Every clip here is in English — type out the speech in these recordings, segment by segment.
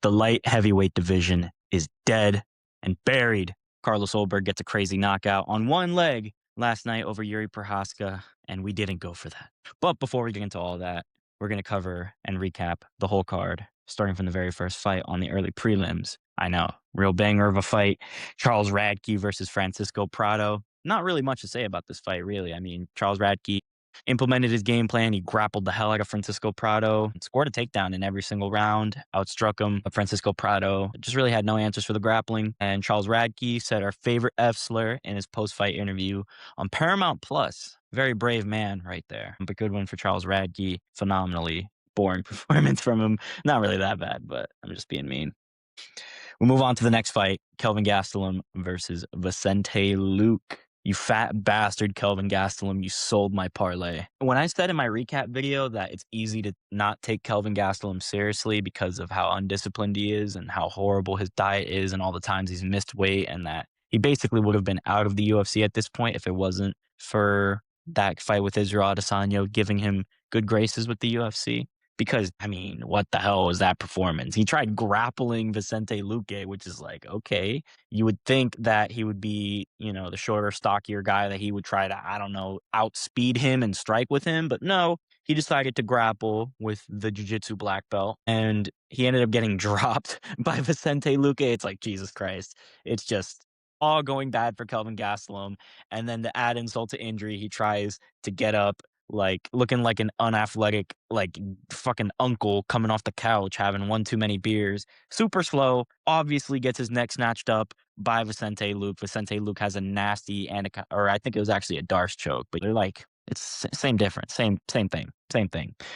The light heavyweight division is dead and buried. Carlos Ulberg gets a crazy knockout on one leg last night over Jiri Prochazka, and we didn't go for that. But before we get into all that, we're going to cover and recap the whole card, starting from the very first fight on the early prelims. I know, real banger of a fight. Charles Radke versus Francisco Prado. Not really much to say about this fight, really. I mean, Charles Radke implemented his game plan. He grappled the hell out of Francisco Prado, scored a takedown in every single round, outstruck him. But Francisco Prado just really had no answers for the grappling. And Charles Radke said our favorite F slur in his post-fight interview on Paramount Plus. Very brave man right there. A good win for Charles Radke. Phenomenally boring performance from him. Not really that bad, but I'm just being mean. We move on to the next fight, Kelvin Gastelum versus Vicente Luque. You fat bastard, Kelvin Gastelum, you sold my parlay. When I said in my recap video that it's easy to not take Kelvin Gastelum seriously because of how undisciplined he is and how horrible his diet is and all the times he's missed weight, and that he basically would have been out of the UFC at this point if it wasn't for that fight with Israel Adesanya giving him good graces with the UFC. Because, I mean, what the hell was that performance? He tried grappling Vicente Luque, which is like, okay. You would think that he would be, the shorter, stockier guy, that he would try to, I don't know, outspeed him and strike with him. But no, he decided to grapple with the jiu-jitsu black belt. And he ended up getting dropped by Vicente Luque. It's like, Jesus Christ. It's just all going bad for Kelvin Gastelum. And then to add insult to injury, he tries to get up, like looking like an unathletic, like fucking uncle coming off the couch, having one too many beers, super slow, obviously gets his neck snatched up by Vicente Luque. Vicente Luque has a nasty, or I think it was actually a Darce choke, but they're like, it's same difference, same thing.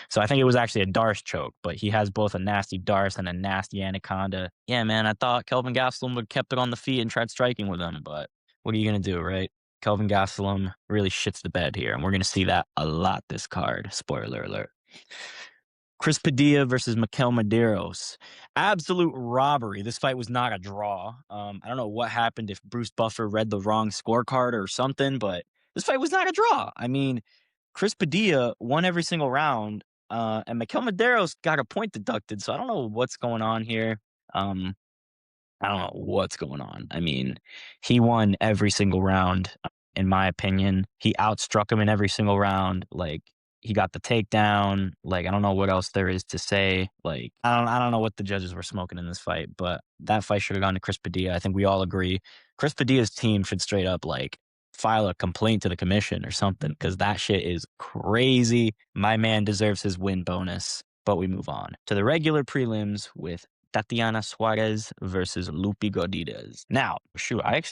So I think it was actually a Darce choke, but he has both a nasty Darce and a nasty anaconda. Yeah, man, I thought Kelvin Gastelum would have kept it on the feet and tried striking with him, but what are you going to do, right? Kelvin Gastelum really shits the bed here, and we're going to see that a lot this card. Spoiler alert. Chris Padilla versus Mikel Medeiros. Absolute robbery. This fight was not a draw. I don't know what happened, if Bruce Buffer read the wrong scorecard or something, but this fight was not a draw. I mean, Chris Padilla won every single round, and Mikel Medeiros got a point deducted, so I don't know what's going on here. I don't know what's going on. I mean, he won every single round, in my opinion. He outstruck him in every single round. Like, he got the takedown. Like, I don't know what else there is to say. Like, I don't know what the judges were smoking in this fight, but that fight should have gone to Chris Padilla. I think we all agree. Chris Padilla's team should straight up, like, file a complaint to the commission or something, because that shit is crazy. My man deserves his win bonus. But we move on to the regular prelims with Tatiana Suarez versus Godinez. Now, shoot, I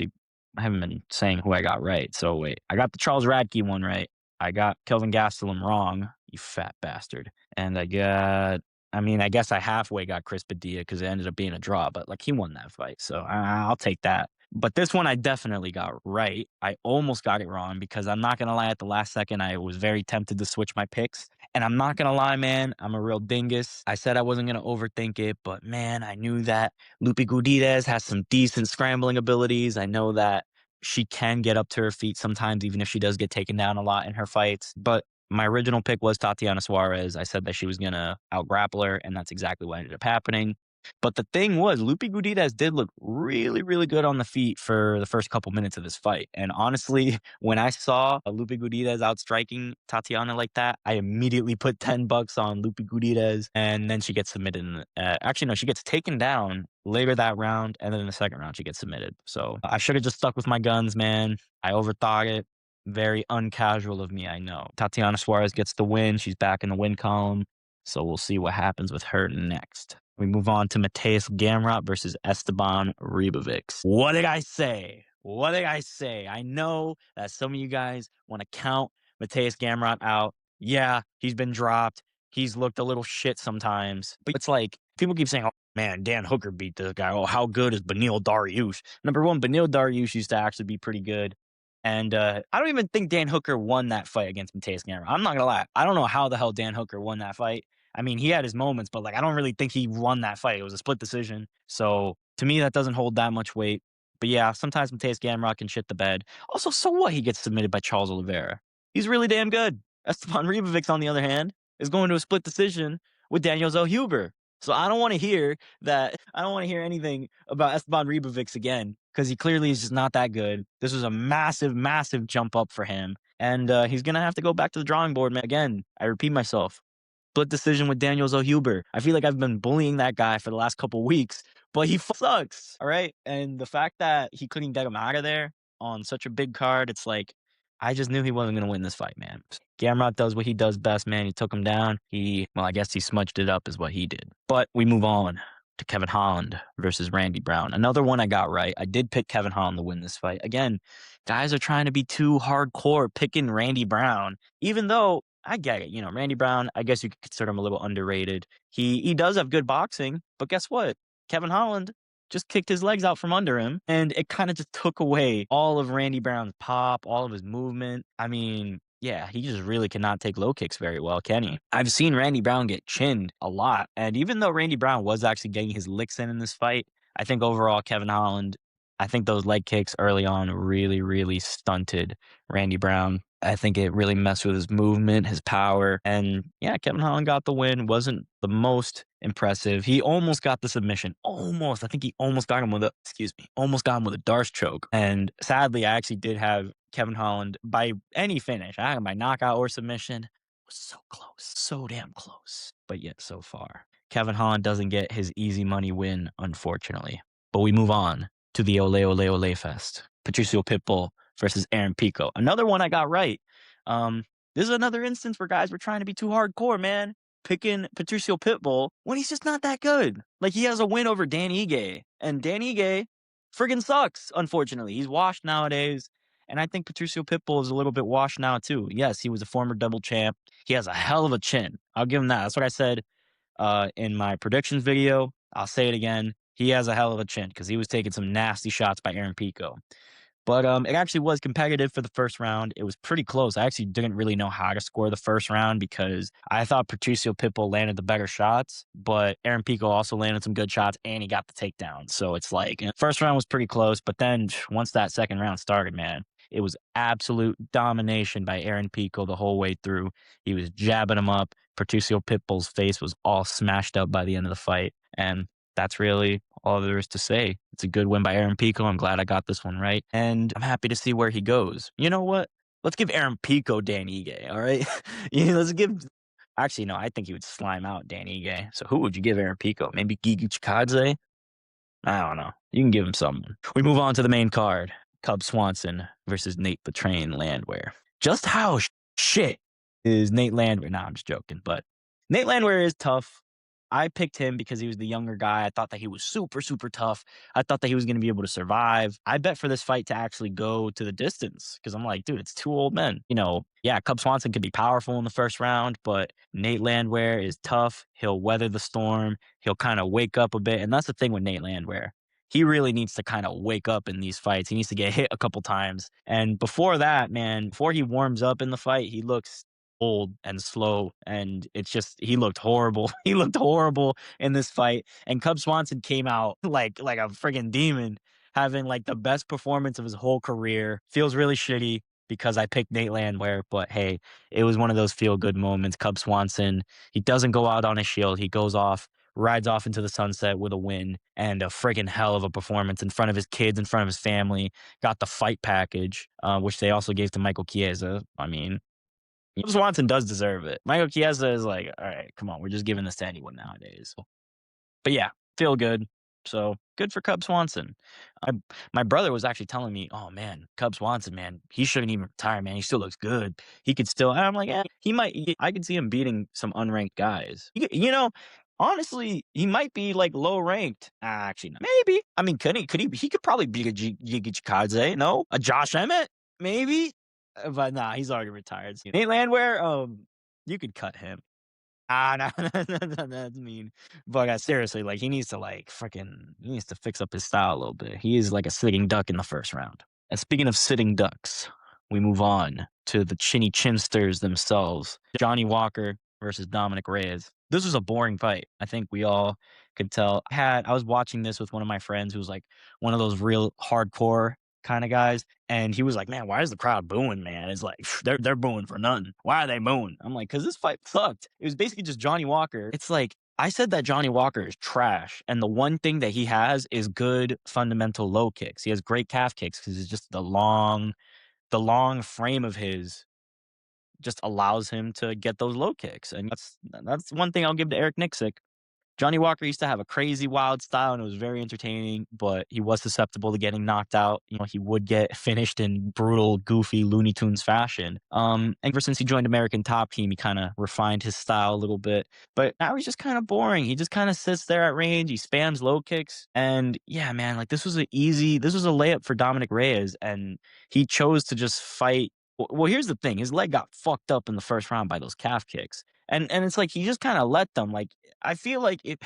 haven't been saying who I got right. So wait, I got the Charles Radke one right. I got Kelvin Gastelum wrong, you fat bastard. And I guess I halfway got Chris Padilla because it ended up being a draw, but like, he won that fight. So I'll take that. But this one I definitely got right. I almost got it wrong because I'm not going to lie, at the last second, I was very tempted to switch my picks. And I'm not going to lie, man, I'm a real dingus. I said I wasn't going to overthink it, but man, I knew that Godinez has some decent scrambling abilities. I know that she can get up to her feet sometimes, even if she does get taken down a lot in her fights. But my original pick was Tatiana Suarez. I said that she was going to out-grapple her, and that's exactly what ended up happening. But the thing was, Godinez did look really, really good on the feet for the first couple minutes of this fight. And honestly, when I saw Godinez outstriking Tatiana like that, I immediately put $10 on Godinez, and then she gets submitted. Actually, no, she gets taken down later that round, and then in the second round, she gets submitted. So I should have just stuck with my guns, man. I overthought it. Very uncasual of me, I know. Tatiana Suarez gets the win. She's back in the win column. So we'll see what happens with her next. We move on to Mateusz Gamrot versus Esteban Ribovics. What did I say? I know that some of you guys want to count Mateusz Gamrot out. Yeah, he's been dropped. He's looked a little shit sometimes. But it's like, people keep saying, oh, man, Dan Hooker beat this guy. Oh, how good is Beneil Dariush? Number one, Beneil Dariush used to actually be pretty good. And I don't even think Dan Hooker won that fight against Mateusz Gamrot. I'm not going to lie. I don't know how the hell Dan Hooker won that fight. I mean, he had his moments, but like, I don't really think he won that fight. It was a split decision. So to me, that doesn't hold that much weight. But yeah, sometimes Mateusz Gamrot can shit the bed. Also, so what? He gets submitted by Charles Oliveira. He's really damn good. Esteban Ribovics, on the other hand, is going to a split decision with Daniel Zellhuber. So I don't want to hear that. I don't want to hear anything about Esteban Ribovics again because he clearly is just not that good. This was a massive, massive jump up for him. And he's going to have to go back to the drawing board, man. Again, I repeat myself. Split decision with Daniel Zohuber. I feel like I've been bullying that guy for the last couple weeks, but he sucks. All right. And the fact that he couldn't get him out of there on such a big card, it's like, I just knew he wasn't going to win this fight, man. Gamrot does what he does best, man. He took him down. Well, I guess he smudged it up is what he did. But we move on to Kevin Holland versus Randy Brown. Another one I got right. I did pick Kevin Holland to win this fight. Again, guys are trying to be too hardcore picking Randy Brown, even though I get it. Randy Brown, I guess you could consider him a little underrated. He does have good boxing, but guess what? Kevin Holland just kicked his legs out from under him, and it kind of just took away all of Randy Brown's pop, all of his movement. I mean, yeah, he just really cannot take low kicks very well, can he? I've seen Randy Brown get chinned a lot, and even though Randy Brown was actually getting his licks in this fight, I think overall Kevin Holland, I think those leg kicks early on really, really stunted Randy Brown. I think it really messed with his movement, his power. And yeah, Kevin Holland got the win. Wasn't the most impressive. He almost got the submission. Almost. I think he almost got him with almost got him with a Darce choke. And sadly, I actually did have Kevin Holland by any finish. I had him by knockout or submission. It was so close. So damn close. But yet so far. Kevin Holland doesn't get his easy money win, unfortunately. But we move on to the Ole Ole Ole Fest. Patricio Pitbull versus Aaron Pico. Another one I got right. This is another instance where guys were trying to be too hardcore, man. Picking Patricio Pitbull when he's just not that good. Like, he has a win over Dan Ige. And Dan Ige friggin' sucks, unfortunately. He's washed nowadays. And I think Patricio Pitbull is a little bit washed now, too. Yes, he was a former double champ. He has a hell of a chin. I'll give him that. That's what I said in my predictions video. I'll say it again. He has a hell of a chin because he was taking some nasty shots by Aaron Pico. But it actually was competitive for the first round. It was pretty close. I actually didn't really know how to score the first round because I thought Patricio Pitbull landed the better shots, but Aaron Pico also landed some good shots and he got the takedown. So it's like, first round was pretty close, but then once that second round started, man, it was absolute domination by Aaron Pico the whole way through. He was jabbing him up. Patricio Pitbull's face was all smashed up by the end of the fight. And that's really all there is to say. It's a good win by Aaron Pico. I'm glad I got this one right. And I'm happy to see where he goes. You know what? Let's give Aaron Pico Dan Ige, all right? Let's give... Actually, no, I think he would slime out Dan Ige. So who would you give Aaron Pico? Maybe Gigi Chikadze? I don't know. You can give him someone. We move on to the main card. Cub Swanson versus Nate the Train Landwehr. Just how shit is Nate Landwehr? Nah, I'm just joking. But Nate Landwehr is tough. I picked him because he was the younger guy. I thought that he was super, super tough. I thought that he was going to be able to survive. I bet for this fight to actually go to the distance because I'm like, dude, it's two old men. Yeah, Cub Swanson could be powerful in the first round, but Nate Landwehr is tough. He'll weather the storm. He'll kind of wake up a bit. And that's the thing with Nate Landwehr. He really needs to kind of wake up in these fights. He needs to get hit a couple times. And before that, man, before he warms up in the fight, he looks old and slow, and it's just he looked horrible. He looked horrible in this fight, and Cub Swanson came out like a friggin' demon, having like the best performance of his whole career. Feels really shitty because I picked Nate Landwehr, but hey, it was one of those feel-good moments. Cub Swanson, he doesn't go out on his shield. He goes off, rides off into the sunset with a win and a friggin' hell of a performance in front of his kids, in front of his family. Got the fight package, which they also gave to Michael Chiesa. I mean, Swanson does deserve it. Michael Chiesa is like, all right, come on, we're just giving this to anyone nowadays. But yeah, feel good. So good for Cub Swanson. My brother was actually telling me, oh man, Cub Swanson, man, he shouldn't even retire, man. He still looks good. He could still, and I'm like, he might, I could see him beating some unranked guys. Honestly, he might be like low ranked. Actually, maybe. I mean, could he? He could probably beat a Gigi Chikadze, no? A Josh Emmett, maybe. But nah, he's already retired. Nate Landwehr, you could cut him. No, that's mean. But seriously, like he needs to fix up his style a little bit. He is like a sitting duck in the first round. And speaking of sitting ducks, we move on to the chinny chinsters themselves. Johnny Walker versus Dominick Reyes. This was a boring fight. I think we all could tell. I was watching this with one of my friends who was like one of those real hardcore kind of guys, and he was like, man, why is the crowd booing, man? It's like they're booing for nothing. Why are they booing? I'm like, because this fight sucked. It was basically just Johnny Walker. It's like, I said that Johnny Walker is trash, and the one thing that he has is good fundamental low kicks. He has great calf kicks because it's just the long frame of his just allows him to get those low kicks, and that's one thing I'll give to Eric Nicksick. Johnny Walker used to have a crazy wild style, and it was very entertaining, but he was susceptible to getting knocked out. He would get finished in brutal, goofy Looney Tunes fashion. And ever since he joined American Top Team, he kind of refined his style a little bit. But now he's just kind of boring. He just kind of sits there at range. He spams low kicks. And yeah, man, like this was a layup for Dominick Reyes, and he chose to just fight. Well, here's the thing. His leg got fucked up in the first round by those calf kicks. And it's like he just kind of let them. Like I feel like it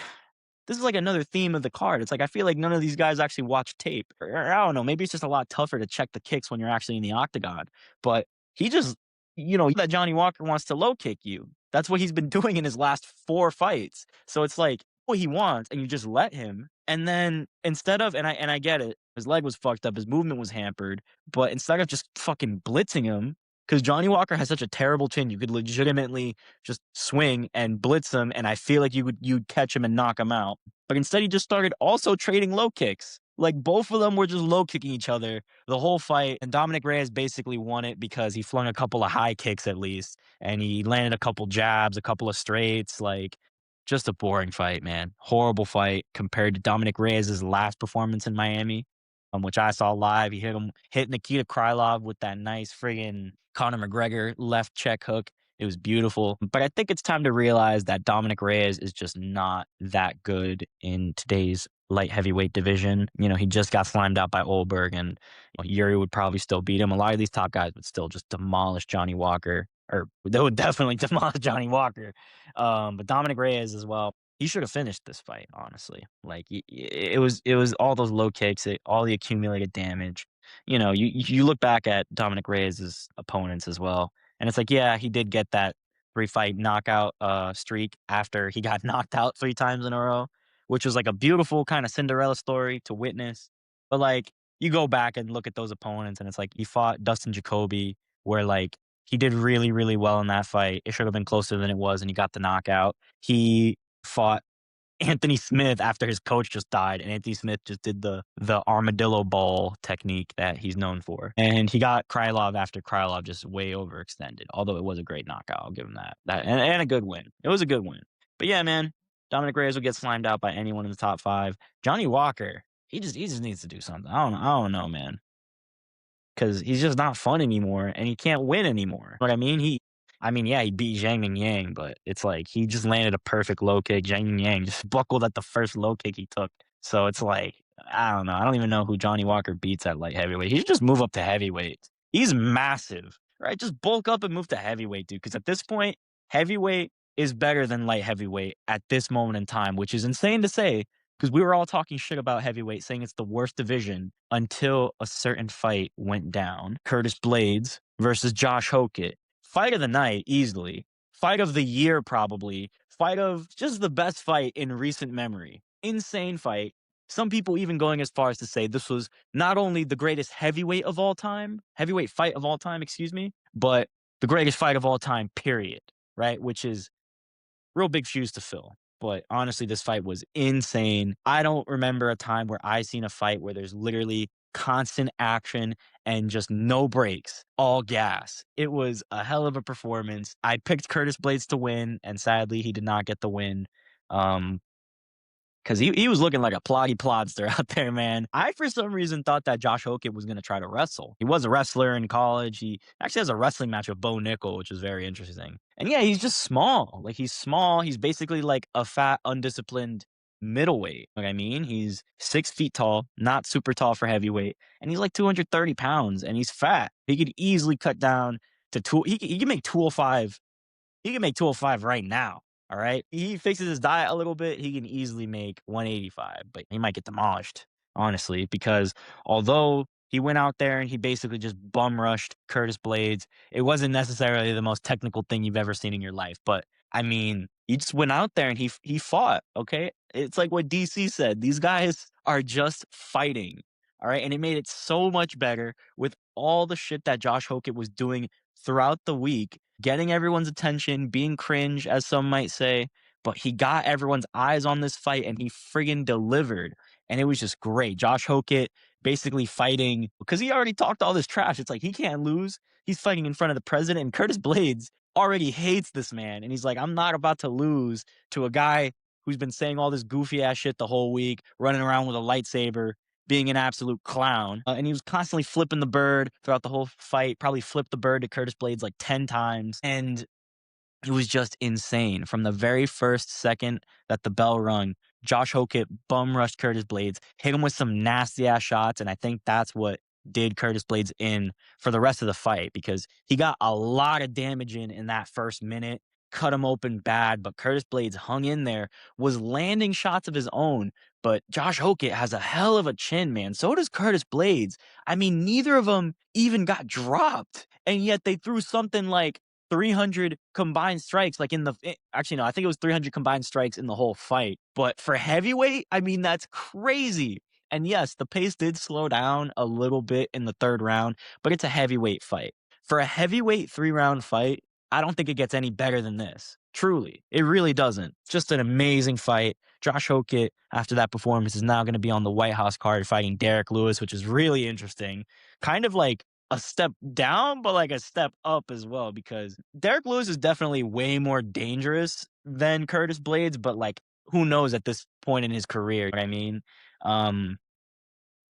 this is like another theme of the card. It's like I feel like none of these guys actually watch tape. Or I don't know, maybe it's just a lot tougher to check the kicks when you're actually in the octagon. But he just, that Johnny Walker wants to low kick you. That's what he's been doing in his last 4 fights. So it's like what he wants, and you just let him. And then instead of, and I get it, his leg was fucked up, his movement was hampered, but instead of just fucking blitzing him, because Johnny Walker has such a terrible chin, you could legitimately just swing and blitz him, and I feel like you'd catch him and knock him out. But instead, he just started also trading low kicks. Like both of them were just low kicking each other the whole fight, and Dominick Reyes basically won it because he flung a couple of high kicks at least, and he landed a couple jabs, a couple of straights. Like just a boring fight, man. Horrible fight compared to Dominick Reyes' last performance in Miami, which I saw live. He hit Nikita Krylov with that nice friggin' Conor McGregor left check hook. It was beautiful. But I think it's time to realize that Dominick Reyes is just not that good in today's light heavyweight division. He just got slimed out by Ulberg, and Jiri would probably still beat him. A lot of these top guys would still just demolish Johnny Walker, or they would definitely demolish Johnny Walker. But Dominick Reyes as well. He should have finished this fight, honestly. Like it was all those low kicks, all the accumulated damage. You look back at Dominick Reyes' opponents as well, and it's like, yeah, he did get that 3-fight knockout streak after he got knocked out 3 times in a row, which was like a beautiful kind of Cinderella story to witness. But like you go back and look at those opponents, and it's like he fought Dustin Jacoby, where like he did really, really well in that fight. It should have been closer than it was, and he got the knockout. He fought Anthony Smith after his coach just died, and Anthony Smith just did the armadillo ball technique that he's known for. And he got Krylov after Krylov just way overextended. Although it was a great knockout, I'll give him that. And a good win. It was a good win. But yeah, man, Dominick Reyes will get slimed out by anyone in the top 5. Johnny Walker, he just needs to do something. I don't know, man. Because he's just not fun anymore, and he can't win anymore. What I mean, yeah, he beat Zhang Yang, but it's like he just landed a perfect low kick. Zhang Yang just buckled at the first low kick he took. So it's like, I don't know. I don't even know who Johnny Walker beats at light heavyweight. He should just move up to heavyweight. He's massive, right? Just bulk up and move to heavyweight, dude. Because at this point, heavyweight is better than light heavyweight at this moment in time, which is insane to say, because we were all talking shit about heavyweight, saying it's the worst division until a certain fight went down. Curtis Blaydes versus Josh Hockett. Fight of the night, easily. Fight of the year, probably. Fight of just the best fight in recent memory. Insane fight. Some people even going as far as to say this was not only the greatest heavyweight fight of all time, excuse me, but the greatest fight of all time, period. Right? Which is real big shoes to fill. But honestly, this fight was insane. I don't remember a time where I've seen a fight where there's literally constant action and just no breaks, all gas. It was a hell of a performance. I picked Curtis Blaydes to win, and sadly, he did not get the win. Because he was looking like a plotty plodster out there, man. I, for some reason, thought that Josh Hockett was going to try to wrestle. He was a wrestler in college. He actually has a wrestling match with Bo Nickel, which is very interesting. And yeah, he's just small. Like, he's small. He's basically like a fat, undisciplined middleweight. Like, I mean, he's 6 feet tall, not super tall for heavyweight. And he's like 230 pounds, and he's fat. He could easily cut down to he can make 205. He can make 205 right now. All right. He fixes his diet a little bit. He can easily make 185, but he might get demolished, honestly, because although he went out there and he basically just bum rushed Curtis Blaydes, it wasn't necessarily the most technical thing you've ever seen in your life. But I mean, he just went out there and he fought. Okay. It's like what DC said. These guys are just fighting. All right. And it made it so much better with all the shit that Josh Hockett was doing throughout the week, getting everyone's attention, being cringe, as some might say, but he got everyone's eyes on this fight and he friggin' delivered. And it was just great. Josh Hockett basically fighting because he already talked all this trash. It's like he can't lose. He's fighting in front of the president. And Curtis Blaydes already hates this man. And he's like, I'm not about to lose to a guy who's been saying all this goofy ass shit the whole week, running around with a lightsaber, being an absolute clown. And he was constantly flipping the bird throughout the whole fight, probably flipped the bird to Curtis Blaydes like 10 times. And it was just insane. From the very first second that the bell rung, Josh Hockett bum rushed Curtis Blaydes, hit him with some nasty ass shots, and I think that's what did Curtis Blaydes in for the rest of the fight because he got a lot of damage in that first minute, cut him open bad, but Curtis Blaydes hung in there, was landing shots of his own, but Josh Hockett has a hell of a chin, man. So does Curtis Blaydes. I mean, neither of them even got dropped, and yet they threw something like 300 combined strikes, like actually, no, I think it was 300 combined strikes in the whole fight. But for heavyweight, I mean, that's crazy. And yes, the pace did slow down a little bit in the third round, but it's a heavyweight fight. For a heavyweight 3-round fight, I don't think it gets any better than this. Truly, it really doesn't. Just an amazing fight. Josh Hockett, after that performance, is now going to be on the White House card fighting Derek Lewis, which is really interesting. Kind of like a step down, but like a step up as well, because Derek Lewis is definitely way more dangerous than Curtis Blaydes, but like who knows at this point in his career, you know what I mean?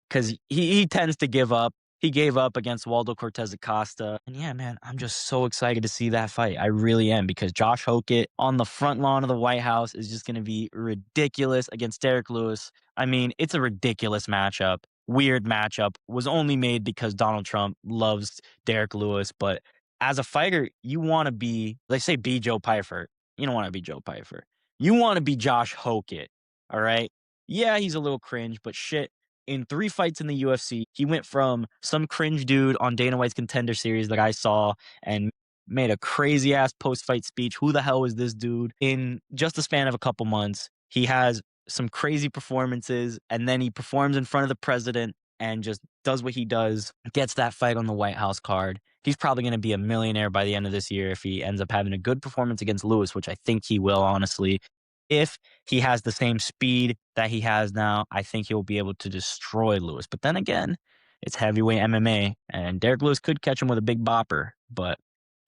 Because he tends to give up. He gave up against Waldo Cortez Acosta. And yeah, man, I'm just so excited to see that fight. I really am, because Josh Hockett on the front lawn of the White House is just going to be ridiculous against Derek Lewis. I mean, it's a ridiculous matchup. Weird matchup. Was only made because Donald Trump loves Derek Lewis. But as a fighter, you want to be, they say be Joe Pyfer. You don't want to be Joe Pyfer. You want to be Josh Hockett. All right? Yeah, he's a little cringe, but shit. In 3 fights in the UFC, he went from some cringe dude on Dana White's Contender series that I saw and made a crazy ass post-fight speech. Who the hell is this dude? In just the span of a couple months, he has some crazy performances, and then he performs in front of the president and just does what he does, gets that fight on the White House card. He's probably going to be a millionaire by the end of this year if he ends up having a good performance against Lewis, which I think he will, honestly. If he has the same speed that he has now, I think he'll be able to destroy Lewis. But then again, it's heavyweight MMA, and Derek Lewis could catch him with a big bopper. But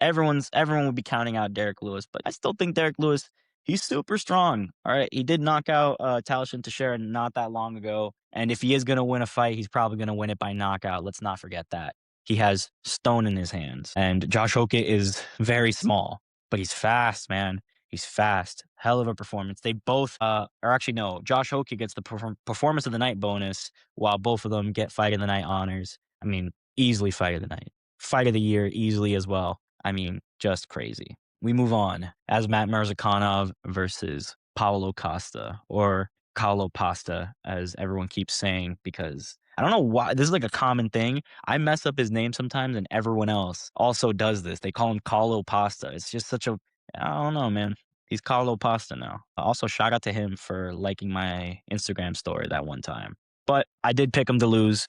everyone will be counting out Derek Lewis. But I still think Derek Lewis, he's super strong. All right, he did knock out Talashin Teixeira not that long ago, and if he is going to win a fight, he's probably going to win it by knockout. Let's not forget that. He has stone in his hands, and Josh Hockett is very small, but he's fast, man. He's fast. Hell of a performance. They both, or actually, no, Josh Hockett gets the performance of the night bonus, while both of them get fight of the night honors. I mean, easily fight of the night. Fight of the year, easily as well. I mean, just crazy. We move on. Asmat Mirzakhanov versus Paulo Costa, or Paulo Pasta, as everyone keeps saying, because I don't know why. This is like a common thing. I mess up his name sometimes, and everyone else also does this. They call him Paulo Pasta. It's just such a, I don't know, man. He's Paulo Pasta now. Also, shout out to him for liking my Instagram story that one time. But I did pick him to lose.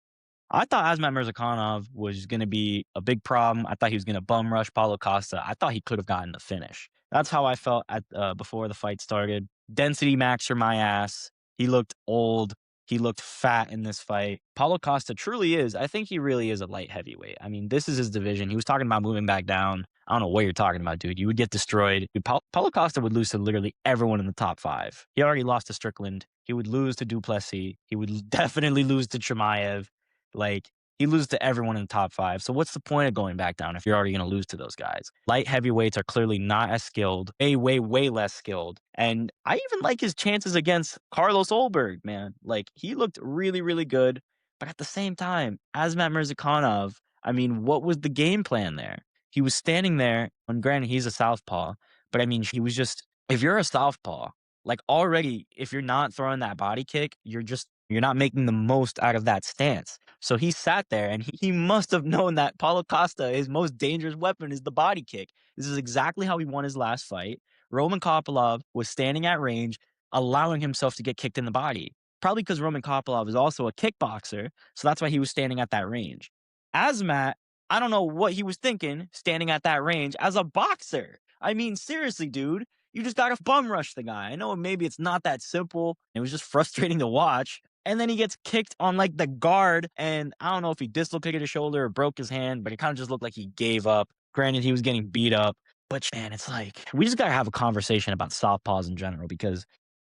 I thought Asmat Mirzakhanov was going to be a big problem. I thought he was going to bum rush Paulo Costa. I thought he could have gotten the finish. That's how I felt at before the fight started. Density max for my ass. He looked old. He looked fat in this fight. Paulo Costa truly is. I think he really is a light heavyweight. I mean, this is his division. He was talking about moving back down. I don't know what you're talking about, dude. You would get destroyed. Paulo Costa would lose to literally everyone in the top 5. He already lost to Strickland. He would lose to Duplessis. He would definitely lose to Chimaev. Like, he loses to everyone in the top 5. So what's the point of going back down if you're already going to lose to those guys? Light heavyweights are clearly not as skilled. Way less skilled. And I even like his chances against Carlos Ulberg, man. Like, he looked really, really good. But at the same time, Asmat Mirzakhanov, I mean, what was the game plan there? He was standing there, and granted, he's a southpaw, but I mean, he was just, if you're a southpaw, like already, if you're not throwing that body kick, you're not making the most out of that stance. So he sat there, and he must have known that Paulo Costa, his most dangerous weapon is the body kick. This is exactly how he won his last fight. Roman Kopylov was standing at range, allowing himself to get kicked in the body. Probably because Roman Kopylov is also a kickboxer, so that's why he was standing at that range. Asmat, I don't know what he was thinking standing at that range as a boxer. I mean, seriously, dude. You just got to bum rush the guy. I know maybe it's not that simple. It was just frustrating to watch. And then he gets kicked on like the guard. And I don't know if he dislocated his shoulder or broke his hand, but it kind of just looked like he gave up. Granted, he was getting beat up. But man, it's like we just got to have a conversation about southpaws in general because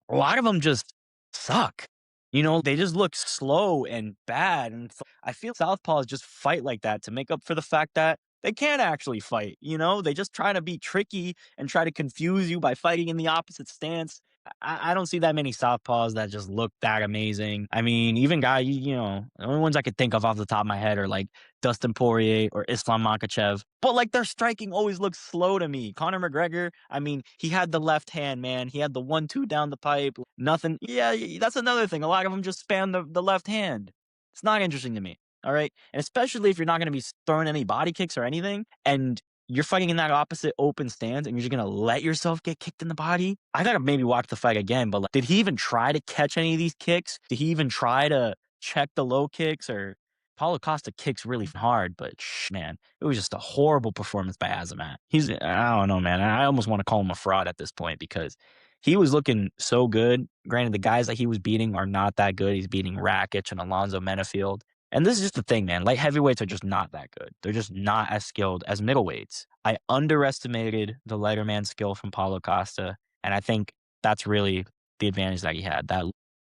a lot of them just suck. They just look slow and bad. And I feel southpaws just fight like that to make up for the fact that they can't actually fight. They just try to be tricky and try to confuse you by fighting in the opposite stance. I don't see that many southpaws that just look that amazing. I mean, even guys, the only ones I could think of off the top of my head are like Dustin Poirier or Islam Makhachev. But like their striking always looks slow to me. Conor McGregor, I mean, he had the left hand, man. He had the 1-2 down the pipe. Nothing. Yeah, that's another thing. A lot of them just spam the left hand. It's not interesting to me. All right. And especially if you're not going to be throwing any body kicks or anything, and you're fighting in that opposite open stance and you're just going to let yourself get kicked in the body. I got to maybe watch the fight again, but did he even try to catch any of these kicks? Did he even try to check the low kicks? Or Paulo Costa kicks really hard, but man, it was just a horrible performance by Azamat. I don't know, man. I almost want to call him a fraud at this point because he was looking so good. Granted, the guys that he was beating are not that good. He's beating Rakic and Alonzo Menefield. And this is just the thing, man. Light heavyweights are just not that good. They're just not as skilled as middleweights. I underestimated the lighter man skill from Paulo Costa, and I think that's really the advantage that he had, that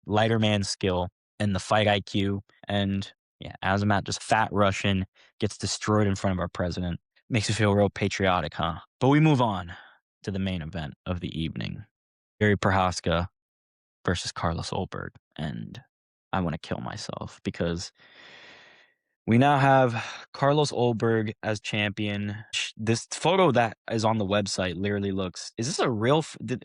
lighter man skill and the fight IQ. And yeah, Azamat, just fat Russian, gets destroyed in front of our president. Makes you feel real patriotic, huh? But we move on to the main event of the evening. Jiri Prochazka versus Carlos Ulberg. And I want to kill myself because we now have Carlos Ulberg as champion. This photo that is on the website literally looks, is this a real, is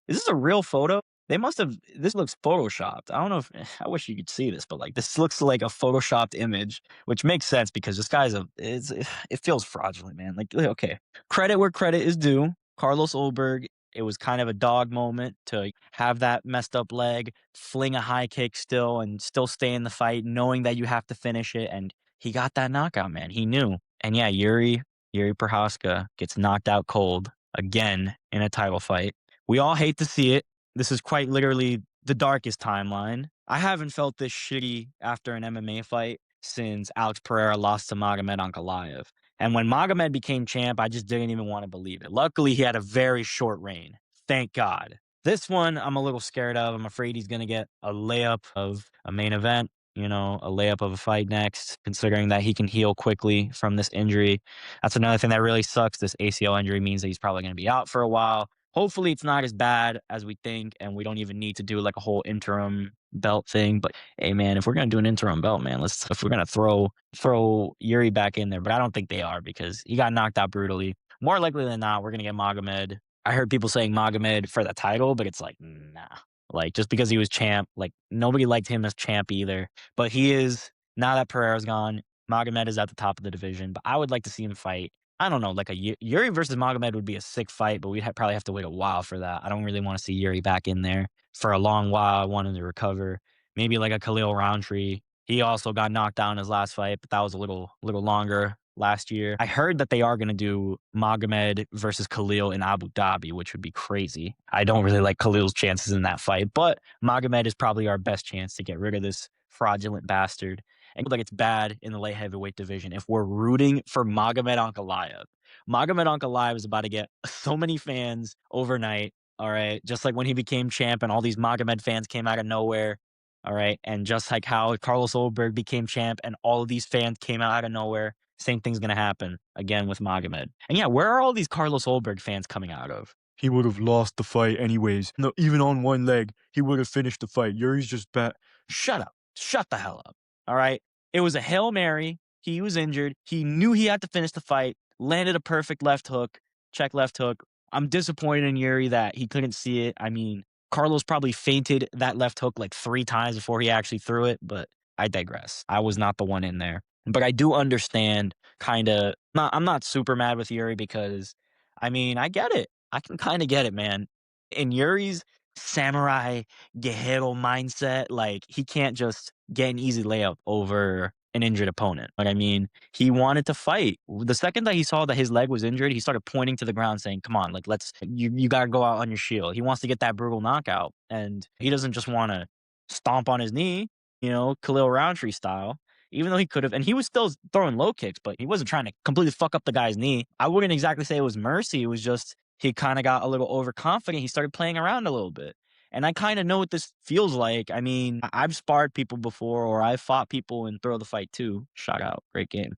this a real photo? This looks photoshopped. I don't know if, I wish you could see this, but like this looks like a photoshopped image, which makes sense because this guy's it feels fraudulent, man. Like, okay, credit where credit is due. Carlos Ulberg, it was kind of a dog moment to have that messed up leg, fling a high kick still and still stay in the fight, knowing that you have to finish it. And he got that knockout, man. He knew. And yeah, Jiri Prochazka gets knocked out cold again in a title fight. We all hate to see it. This is quite literally the darkest timeline. I haven't felt this shitty after an MMA fight since Alex Pereira lost to Magomed Ankalaev. And when Magomed became champ, I just didn't even want to believe it. Luckily, he had a very short reign. Thank God. This one, I'm a little scared of. I'm afraid he's going to get a layup of a main event, a layup of a fight next, considering that he can heal quickly from this injury. That's another thing that really sucks. This ACL injury means that he's probably going to be out for a while. Hopefully it's not as bad as we think, and we don't even need to do like a whole interim belt thing. But hey, man, if we're gonna do an interim belt, man, if we're gonna throw Jiri back in there, but I don't think they are because he got knocked out brutally. More likely than not, we're gonna get Magomed. I heard people saying Magomed for the title, but it's like nah. Like just because he was champ, like nobody liked him as champ either. But he is, now that Pereira's gone, Magomed is at the top of the division. But I would like to see him fight. I don't know, like a Jiri versus Magomed would be a sick fight, but we'd probably have to wait a while for that. I don't really want to see Jiri back in there for a long while. I want him to recover. Maybe like a Khalil Roundtree. He also got knocked down in his last fight, but that was a little longer last year. I heard that they are going to do Magomed versus Khalil in Abu Dhabi, which would be crazy. I don't really like Khalil's chances in that fight, but Magomed is probably our best chance to get rid of this fraudulent bastard. And like it's bad in the light heavyweight division if we're rooting for Magomed Ankalaev. Magomed Ankalaev is about to get so many fans overnight. All right, just like when he became champ and all these Magomed fans came out of nowhere. All right, and just like how Carlos Ulberg became champ and all of these fans came out of nowhere, same thing's gonna happen again with Magomed. And yeah, where are all these Carlos Ulberg fans coming out of? He would have lost the fight anyways. No, even on one leg, he would have finished the fight. Yuri's just bad. Shut up. Shut the hell up. All right. It was a Hail Mary. He was injured. He knew he had to finish the fight, landed a perfect left hook, check left hook. I'm disappointed in Jiri that he couldn't see it. I mean, Carlos probably feinted that left hook like 3 times before he actually threw it, but I digress. I was not the one in there. But I do understand I'm not super mad with Jiri because, I mean, I get it. I can kind of get it, man. In Yuri's samurai Guerrero mindset, like he can't just get an easy layup over an injured opponent. But I mean, he wanted to fight. The second that he saw that his leg was injured, he started pointing to the ground saying, come on, like, you got to go out on your shield. He wants to get that brutal knockout. And he doesn't just want to stomp on his knee, Khalil Roundtree style. Even though he could have, and he was still throwing low kicks, but he wasn't trying to completely fuck up the guy's knee. I wouldn't exactly say it was mercy. It was just he kind of got a little overconfident. He started playing around a little bit. And I kind of know what this feels like. I mean, I've sparred people before, or I've fought people in Thrill the Fight too. Shout out, great game.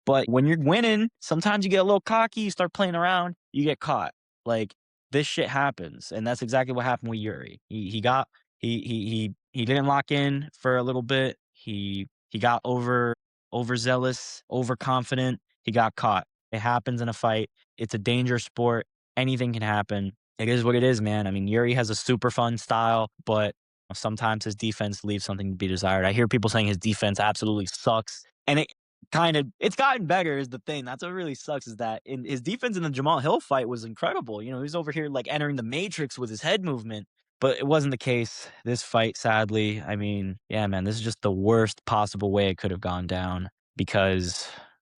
But when you're winning, sometimes you get a little cocky, you start playing around, you get caught. Like, this shit happens, and that's exactly what happened with Jiri. He didn't lock in for a little bit. He got overzealous, overconfident. He got caught. It happens in a fight. It's a dangerous sport. Anything can happen. It is what it is, man. I mean, Jiri has a super fun style, but sometimes his defense leaves something to be desired. I hear people saying his defense absolutely sucks, and it's gotten better is the thing. That's what really sucks is that in his defense in the Jamal Hill fight was incredible. He was over here like entering the matrix with his head movement. But it wasn't the case this fight, sadly. I mean, yeah, man, this is just the worst possible way it could have gone down because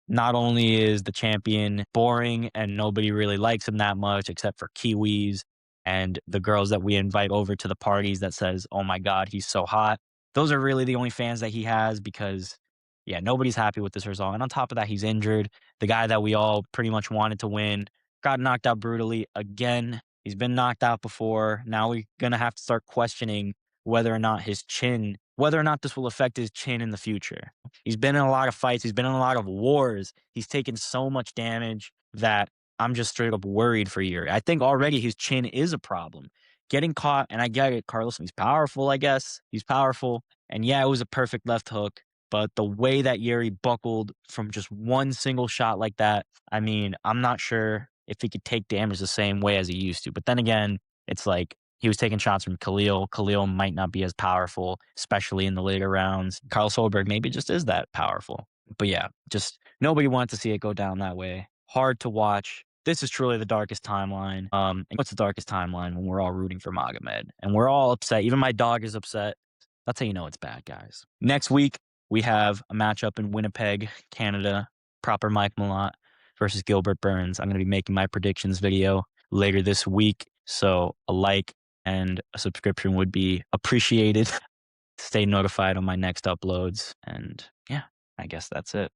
not only is the champion boring and nobody really likes him that much except for Kiwis and the girls that we invite over to the parties that says, oh my God, he's so hot. Those are really the only fans that he has because, yeah, nobody's happy with this result. And on top of that, he's injured. The guy that we all pretty much wanted to win got knocked out brutally again. He's been knocked out before. Now we're going to have to start questioning whether or not this will affect his chin in the future. He's been in a lot of fights. He's been in a lot of wars. He's taken so much damage that I'm just straight up worried for Jiri. I think already his chin is a problem. Getting caught, and I get it, Carlos, he's powerful, I guess. He's powerful. And yeah, it was a perfect left hook. But the way that Jiri buckled from just one single shot like that, I mean, I'm not sure if he could take damage the same way as he used to. But then again, it's like he was taking shots from Khalil. Khalil might not be as powerful, especially in the later rounds. Carlos Ulberg maybe just is that powerful. But yeah, just nobody wanted to see it go down that way. Hard to watch. This is truly the darkest timeline. And what's the darkest timeline when we're all rooting for Magomed? And we're all upset. Even my dog is upset. That's how you know it's bad, guys. Next week, we have a matchup in Winnipeg, Canada. Proper Mike Malott versus Gilbert Burns. I'm going to be making my predictions video later this week. So a like and a subscription would be appreciated. Stay notified on my next uploads. And yeah, I guess that's it.